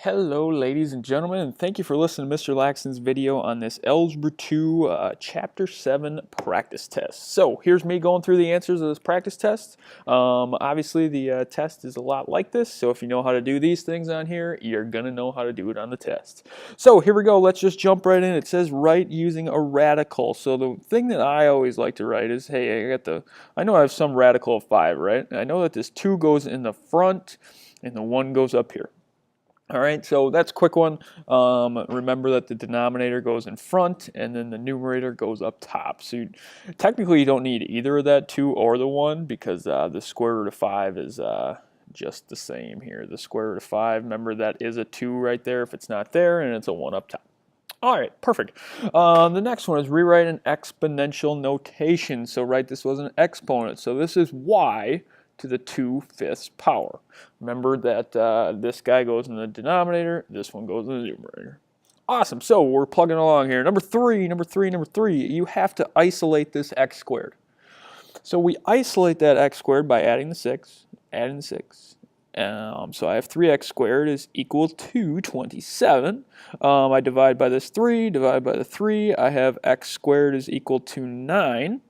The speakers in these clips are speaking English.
Hello ladies and gentlemen, and thank you for listening to Mr. Laxton's video on this Algebra II Chapter 7 practice test. So here's me going through the answers of this practice test. Obviously the test is a lot like this, so if you know how to do these things on here, you're going to know how to do it on the test. So here we go, let's just jump right in. It says write using a radical. So the thing that I always like to write is, hey, I know I have some radical of 5, right? And I know that this 2 goes in the front and the 1 goes up here. All right, so that's a quick one. Remember that the denominator goes in front and then the numerator goes up top. So technically you don't need either of that 2 or the 1 because the square root of 5 is just the same here. The square root of 5, remember that is a 2 right there if it's not there, and it's a 1 up top. All right, perfect. The next one is rewrite an exponential notation. So write this was an exponent. So this is y to the 2/5 power. Remember that this guy goes in the denominator, this one goes in the numerator. Awesome, so we're plugging along here. Number three, you have to isolate this x squared. So we isolate that x squared by adding the 6, so I have 3x squared is equal to 27. I divide by this 3, divide by the 3, I have x squared is equal to 9.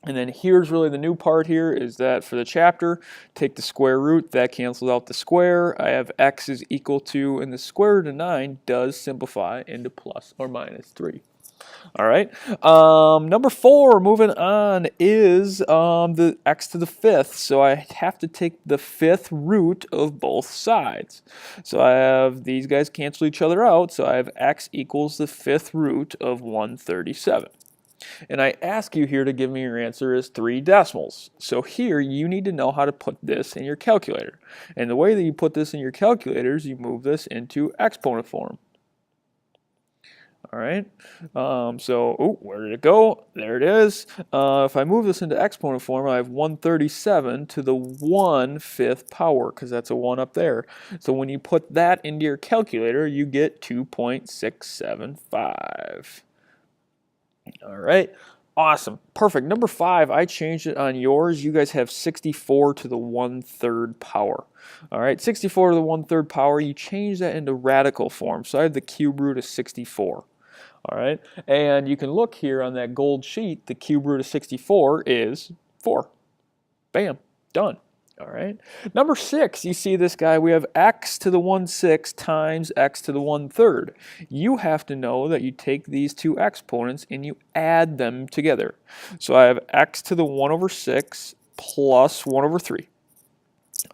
And then here's really the new part here is that for the chapter, take the square root, that cancels out the square. I have x is equal to, and the square root of 9 does simplify into plus or minus 3. All right. Number 4, moving on, is the x to the 5th. So I have to take the 5th root of both sides. So I have these guys cancel each other out. So I have x equals the 5th root of 137. And I ask you here to give me your answer as 3 decimals. So here you need to know how to put this in your calculator. And the way that you put this in your calculator is you move this into exponent form. All right, where did it go? There it is. If I move this into exponent form, I have 137 to the 1/5 power, because that's a 1 up there. So when you put that into your calculator, you get 2.675. All right, awesome, perfect. Number 5, I changed it on yours. You guys have 64 to the 1/3 power. All right, 64 to the 1/3 power, you change that into radical form. So I have the cube root of 64. All right, and you can look here on that gold sheet, the cube root of 64 is 4. Bam, done. All right. Number 6, you see this guy, we have x to the 1/6 times x to the 1/3. You have to know that you take these two exponents and you add them together. So I have x to the 1/6 plus 1/3.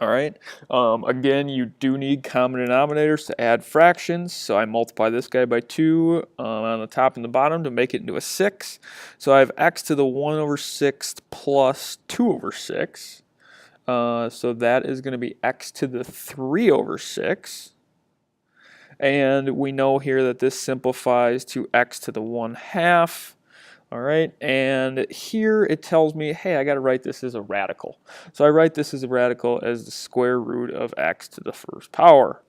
All right. Again, you do need common denominators to add fractions. So I multiply this guy by 2 on the top and the bottom to make it into a 6. So I have x to the 1/6 plus 2/6. So that is going to be x to the 3/6. And we know here that this simplifies to x to the 1/2. All right, and here it tells me, hey, I got to write this as a radical. So I write this as a radical as the square root of x to the 1st power.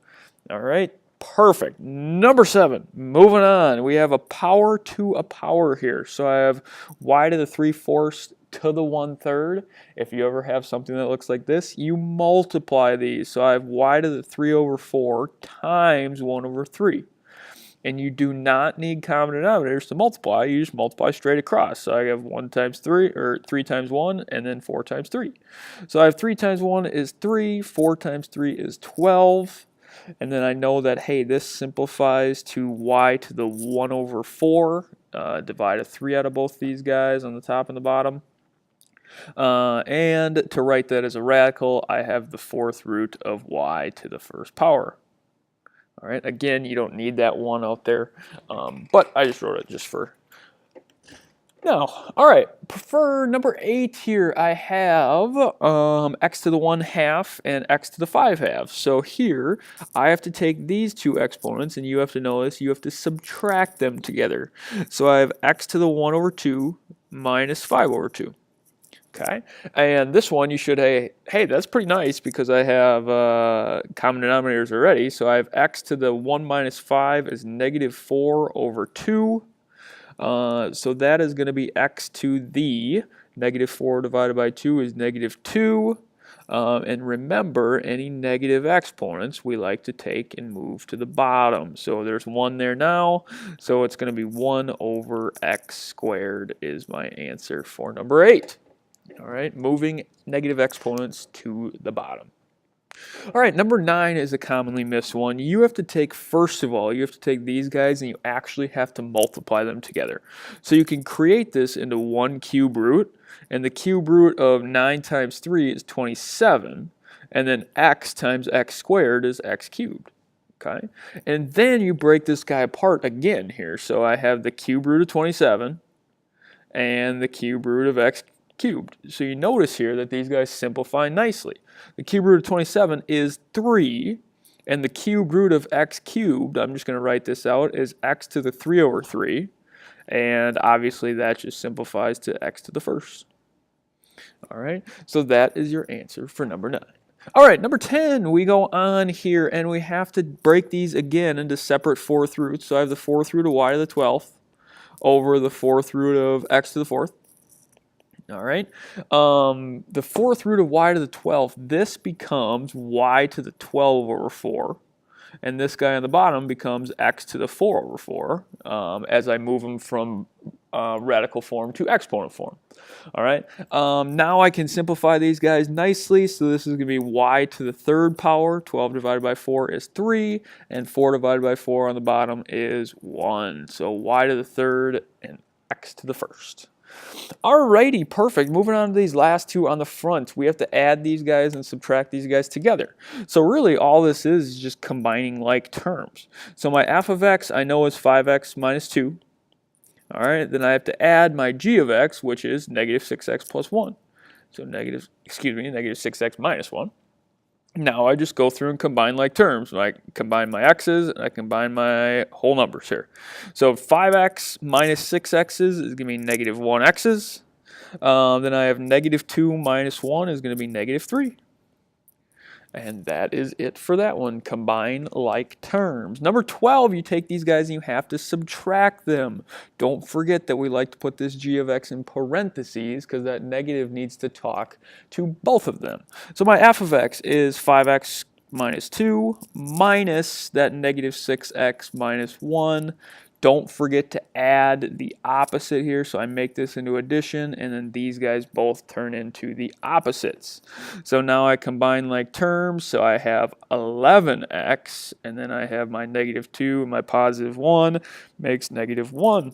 All right, perfect. Number 7, moving on. We have a power to a power here. So I have y to the 3/4 to the 1/3. If you ever have something that looks like this, you multiply these. So I have y to the 3/4 times 1/3. And you do not need common denominators to multiply. You just multiply straight across. So I have 1 times 3, or 3 times 1, and then 4 times 3. So I have 3 times 1 is 3, 4 times 3 is 12. And then I know that, hey, this simplifies to y to the 1/4. Divide a 3 out of both these guys on the top and the bottom. And to write that as a radical, I have the 4th root of y to the 1st power. All right, again, you don't need that 1 out there, but I just wrote it just for now. All right, for number 8 here, I have x to the 1/2 and x to the 5/2. So here, I have to take these two exponents, and you have to know this, you have to subtract them together. So I have x to the 1/2 minus 5/2. Okay, and this one you should, hey, that's pretty nice because I have common denominators already. So I have x to the 1 minus 5 is -4/2. So that is going to be x to the -4 divided by 2 is -2. And remember, any negative exponents we like to take and move to the bottom. So there's 1 there now, so it's going to be 1 over x squared is my answer for number 8. All right, moving negative exponents to the bottom. All right, number 9 is a commonly missed one. You have to take, first of all, you have to take these guys and you actually have to multiply them together. So you can create this into 1 cube root, and the cube root of 9 times 3 is 27, and then x times x squared is x cubed. Okay, and then you break this guy apart again here. So I have the cube root of 27 and the cube root of x cubed. So you notice here that these guys simplify nicely. The cube root of 27 is 3, and the cube root of x cubed, I'm just going to write this out, is x to the 3 over 3, and obviously that just simplifies to x to the first. All right, so that is your answer for number 9. All right, number 10, we go on here, and we have to break these again into separate 4th roots. So I have the 4th root of y to the 12th over the 4th root of x to the 4th. All right, the 4th root of y to the 12th, this becomes y to the 12 over 4. And this guy on the bottom becomes x to the 4 over 4 as I move them from radical form to exponent form. All right, now I can simplify these guys nicely. So this is going to be y to the 3rd power. 12 divided by 4 is 3, and 4 divided by 4 on the bottom is 1. So y to the 3rd and x to the 1st. Alrighty, perfect. Moving on to these last two on the front. We have to add these guys and subtract these guys together. So really all this is just combining like terms. So my f of x I know is 5x minus 2. Alright, then I have to add my g of x, which is negative 6x plus 1. So negative 6x minus 1. Now I just go through and combine like terms. I combine my x's and I combine my whole numbers here. So 5x minus 6x's is going to be negative 1x's. Then I have negative 2 minus 1 is going to be negative 3. And that is it for that one. Combine like terms. Number 12, you take these guys and you have to subtract them. Don't forget that we like to put this g of x in parentheses because that negative needs to talk to both of them. So my f of x is 5x minus 2 minus that negative 6x minus 1. Don't forget to add the opposite here, so I make this into addition, and then these guys both turn into the opposites. So now I combine like terms, so I have 11x, and then I have my negative 2 and my positive 1 makes negative 1.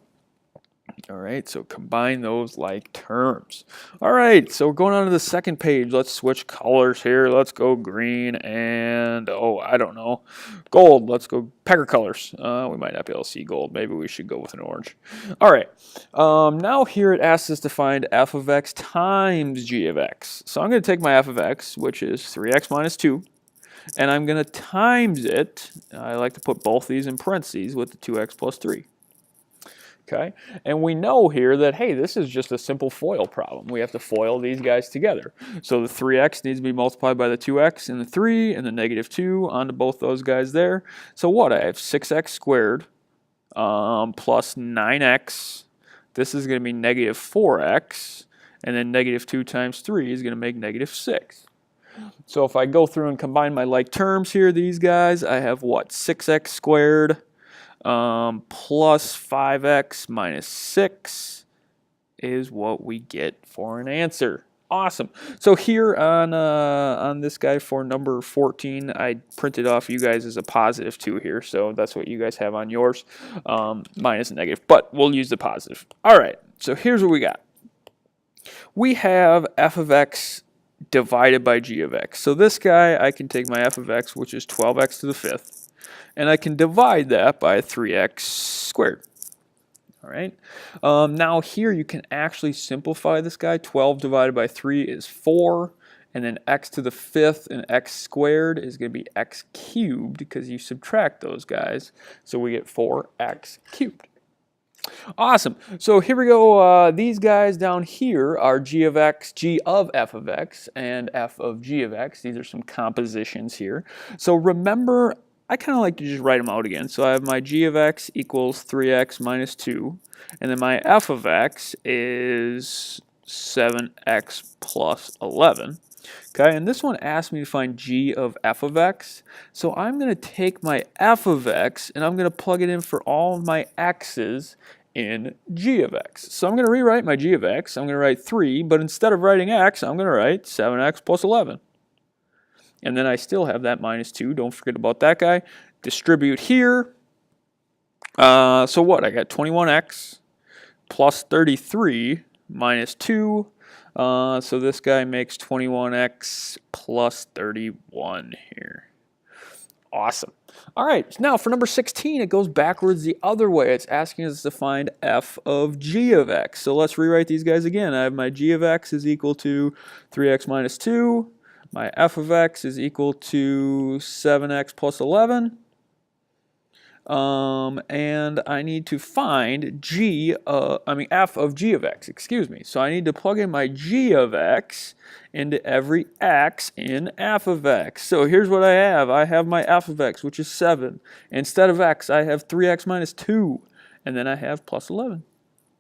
All right, so combine those like terms. All right, so going on to the second page, let's switch colors here. Let's go green and, I don't know, gold. Let's go pecker colors. We might not be able to see gold. Maybe we should go with an orange. All right, now here it asks us to find f of x times g of x. So I'm going to take my f of x, which is 3x minus 2, and I'm going to times it. I like to put both these in parentheses with the 2x plus 3. Okay, and we know here that, hey, this is just a simple FOIL problem. We have to FOIL these guys together. So the 3x needs to be multiplied by the 2x and the 3 and the negative 2 onto both those guys there. So what? I have 6x squared plus 9x. This is going to be negative 4x. And then negative 2 times 3 is going to make negative 6. So if I go through and combine my like terms here, these guys, I have what? 6x squared plus 5x minus 6 is what we get for an answer. Awesome. So here on this guy for number 14, I printed off you guys as a positive 2 here, so that's what you guys have on yours. Mine is a negative, but we'll use the positive. All right, so here's what we got. We have f of x divided by g of x. So this guy, I can take my f of x, which is 12x to the 5th, and I can divide that by 3x squared. All right. Now here you can actually simplify this guy. 12 divided by 3 is 4. And then x to the 5th and x squared is going to be x cubed because you subtract those guys. So we get 4x cubed. Awesome. So here we go. These guys down here are g of x, g of f of x, and f of g of x. These are some compositions here. So remember, I kind of like to just write them out again. So I have my g of x equals 3x minus 2. And then my f of x is 7x plus 11. Okay, and this one asked me to find g of f of x. So I'm going to take my f of x and I'm going to plug it in for all of my x's in g of x. So I'm going to rewrite my g of x. I'm going to write 3, but instead of writing x, I'm going to write 7x plus 11. And then I still have that minus 2. Don't forget about that guy. Distribute here. So what? I got 21x plus 33 minus 2. So this guy makes 21x plus 31 here. Awesome. All right, now for number 16, it goes backwards the other way. It's asking us to find f of g of x. So let's rewrite these guys again. I have my g of x is equal to 3x minus 2. My f of x is equal to 7x plus 11. And I need to find f of g of x, excuse me. So I need to plug in my g of x into every x in f of x. So here's what I have. I have my f of x, which is 7. Instead of x, I have 3x minus 2. And then I have plus 11.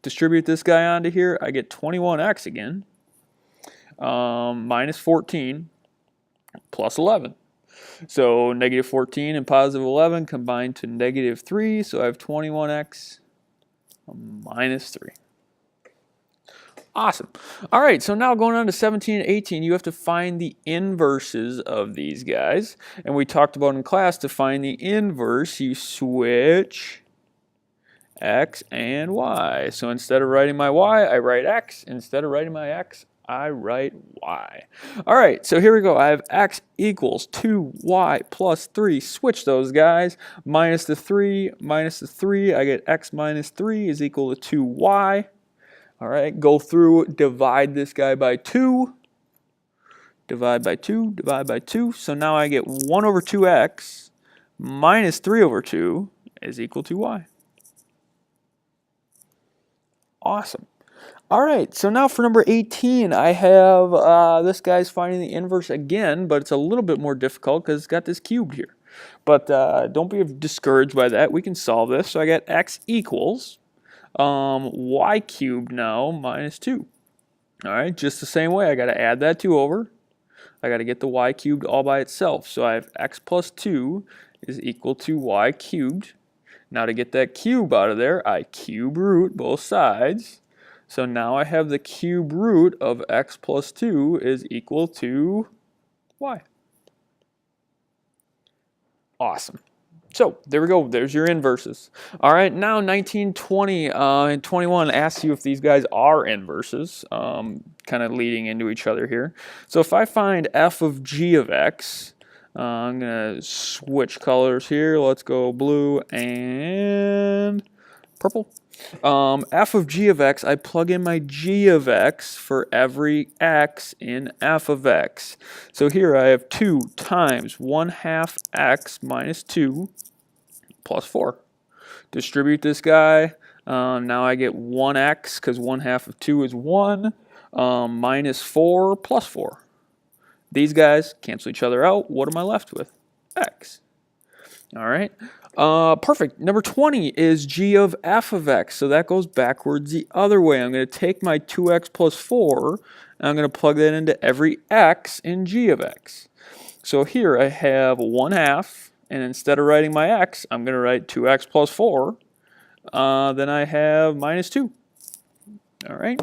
Distribute this guy onto here. I get 21x again, minus 14, plus 11. So negative 14 and positive 11 combine to negative 3. So I have 21x minus 3. Awesome. All right, so now going on to 17 and 18, you have to find the inverses of these guys. And we talked about in class, to find the inverse, you switch x and y. So instead of writing my y, I write x. Instead of writing my x, I write y. All right, so here we go. I have x equals 2y plus 3. Switch those guys. Minus the 3, I get x minus 3 is equal to 2y. All right, go through, divide this guy by 2. Divide by 2, divide by 2. So now I get 1 over 2x minus 3 over 2 is equal to y. Awesome. All right, so now for number 18, I have this guy's finding the inverse again, but it's a little bit more difficult because it's got this cubed here. But don't be discouraged by that. We can solve this. So I got x equals y cubed now minus 2. All right, just the same way. I got to add that 2 over. I got to get the y cubed all by itself. So I have x plus 2 is equal to y cubed. Now to get that cube out of there, I cube root both sides. So now I have the cube root of x plus 2 is equal to y. Awesome. So there we go. There's your inverses. All right, now 19, 20, and 21 asks you if these guys are inverses, kind of leading into each other here. So if I find f of g of x, I'm going to switch colors here. Let's go blue and purple. F of g of x, I plug in my g of x for every x in f of x. So here I have 2 times 1/2 x minus 2 plus 4. Distribute this guy. Now I get 1x because 1/2 of 2 is 1, minus 4 plus 4. These guys cancel each other out. What am I left with? X. All right. Perfect. Number 20 is g of f of x. So that goes backwards the other way. I'm going to take my 2x plus 4, and I'm going to plug that into every x in g of x. So here I have 1/2, and instead of writing my x, I'm going to write 2x plus 4. Then I have minus 2. All right.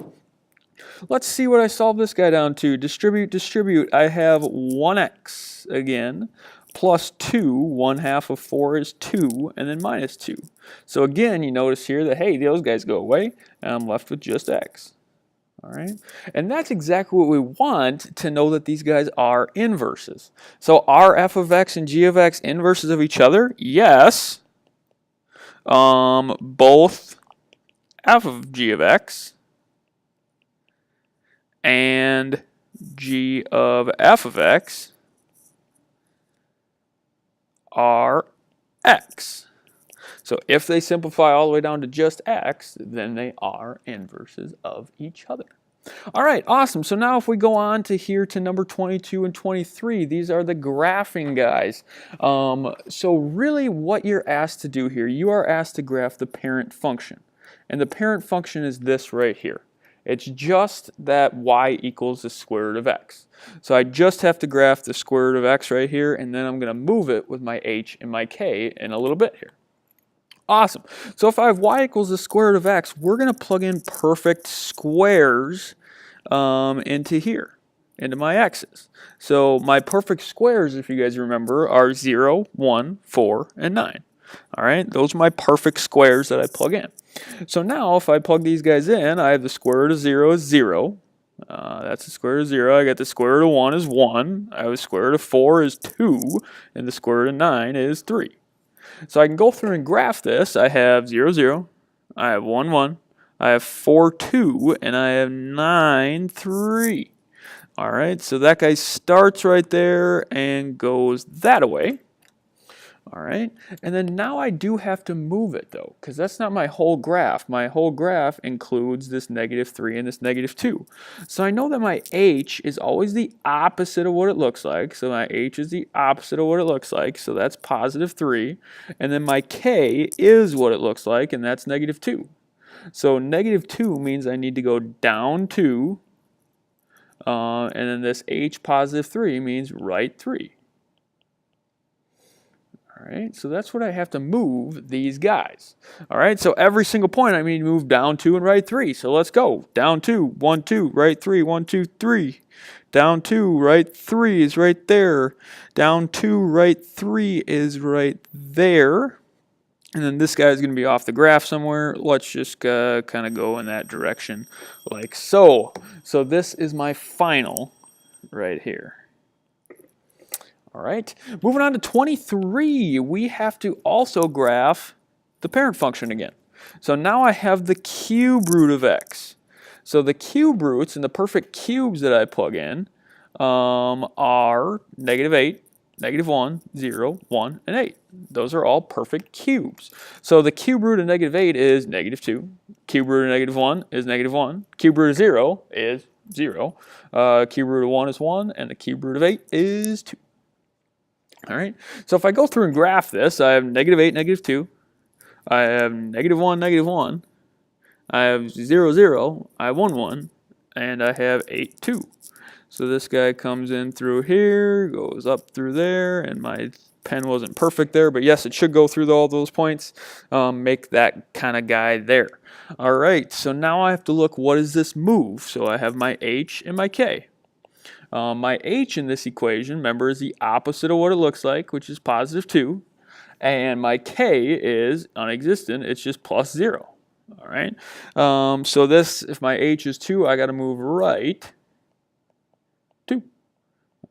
Let's see what I solve this guy down to. Distribute, distribute. I have 1x again, plus 2. 1/2 of 4 is 2, and then minus 2. So again, you notice here that, hey, those guys go away, and I'm left with just x. All right, and that's exactly what we want to know, that these guys are inverses. So are f of x and g of x inverses of each other? Yes. Both f of g of x and g of f of x are x. So if they simplify all the way down to just x, then they are inverses of each other. All right, awesome. So now if we go on to here to number 22 and 23, these are the graphing guys. So really what you're asked to do here, you are asked to graph the parent function. And the parent function is this right here. It's just that y equals the square root of x. So I just have to graph the square root of x right here, and then I'm going to move it with my h and my k in a little bit here. Awesome. So if I have y equals the square root of x, we're going to plug in perfect squares into here, into my x's. So my perfect squares, if you guys remember, are 0, 1, 4, and 9. All right, those are my perfect squares that I plug in. So now if I plug these guys in, I have the square root of 0 is 0. That's the square root of 0. I got the square root of 1 is 1. I have the square root of 4 is 2. And the square root of 9 is 3. So I can go through and graph this. I have 0, 0. I have 1, 1. I have 4, 2. And I have 9, 3. All right, so that guy starts right there and goes that way. All right, and then now I do have to move it though, because that's not my whole graph. My whole graph includes this -3 and this -2. So I know that my h is always the opposite of what it looks like. So my h is the opposite of what it looks like. So that's +3. And then my k is what it looks like, and that's -2. So -2 means I need to go down 2. And then this h +3 means right 3. All right, so that's what I have to move these guys. All right, so every single point I need to move down 2 and right 3. So let's go. Down 2, 1, 2, right 3, 1, 2, 3. Down 2, right 3 is right there. Down 2, right 3 is right there. And then this guy is going to be off the graph somewhere. Let's just kind of go in that direction like so. So this is my final right here. All right, moving on to 23, we have to also graph the parent function again. So now I have the cube root of x. So the cube roots and the perfect cubes that I plug in are -8, -1, 0, 1, and 8. Those are all perfect cubes. So the cube root of -8 is -2. Cube root of -1 is -1. Cube root of 0 is 0. Cube root of 1 is 1. And the cube root of 8 is 2. All right, so if I go through and graph this, I have -8, -2. I have -1, -1. I have 0, 0. I have 1, 1. And I have 8, 2. So this guy comes in through here, goes up through there, and my pen wasn't perfect there, but yes, it should go through all those points, make that kind of guy there. All right, so now I have to look, what does this move? So I have my h and my k. My h in this equation, remember, is the opposite of what it looks like, which is +2. And my k is non-existent. It's just +0. All right. So this, if my h is 2, I got to move right 2.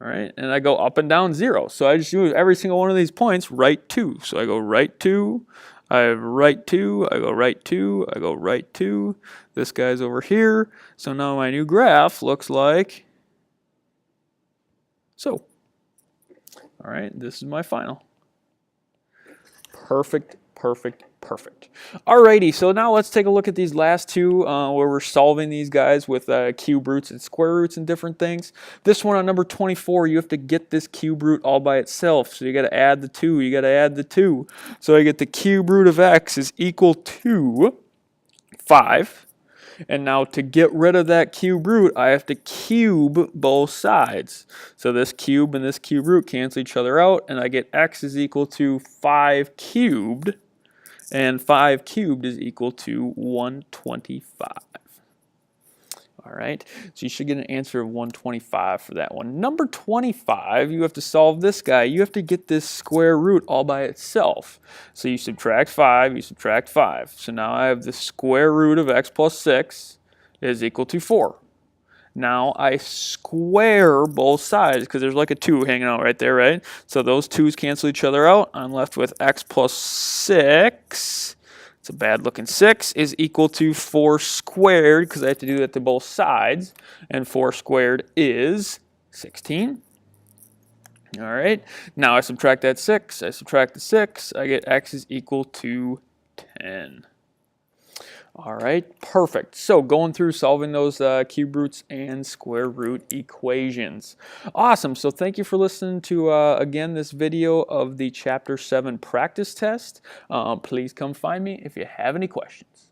All right. And I go up and down 0. So I just move every single one of these points right 2. So I go right 2. I have right 2. I go right 2. I go right 2. This guy's over here. So now my new graph looks like so. All right, this is my final. Perfect, perfect, perfect. Alrighty, so now let's take a look at these last two where we're solving these guys with cube roots and square roots and different things. This one on number 24, you have to get this cube root all by itself. So you got to add the 2, you got to add the 2. So I get the cube root of x is equal to 5. And now to get rid of that cube root, I have to cube both sides. So this cube and this cube root cancel each other out, and I get x is equal to 5 cubed, and 5 cubed is equal to 125. All right, so you should get an answer of 125 for that one. Number 25, you have to solve this guy. You have to get this square root all by itself. So you subtract 5, you subtract 5. So now I have the square root of x plus 6 is equal to 4. Now I square both sides because there's like a 2 hanging out right there, right? So those 2's cancel each other out. I'm left with x plus 6. It's a bad looking 6 is equal to 4 squared because I have to do that to both sides. And 4 squared is 16. All right. Now I subtract that 6. I subtract the 6. I get x is equal to 10. All right, perfect. So going through solving those cube roots and square root equations. Awesome. So thank you for listening to, again, this video of the Chapter 7 practice test. Please come find me if you have any questions.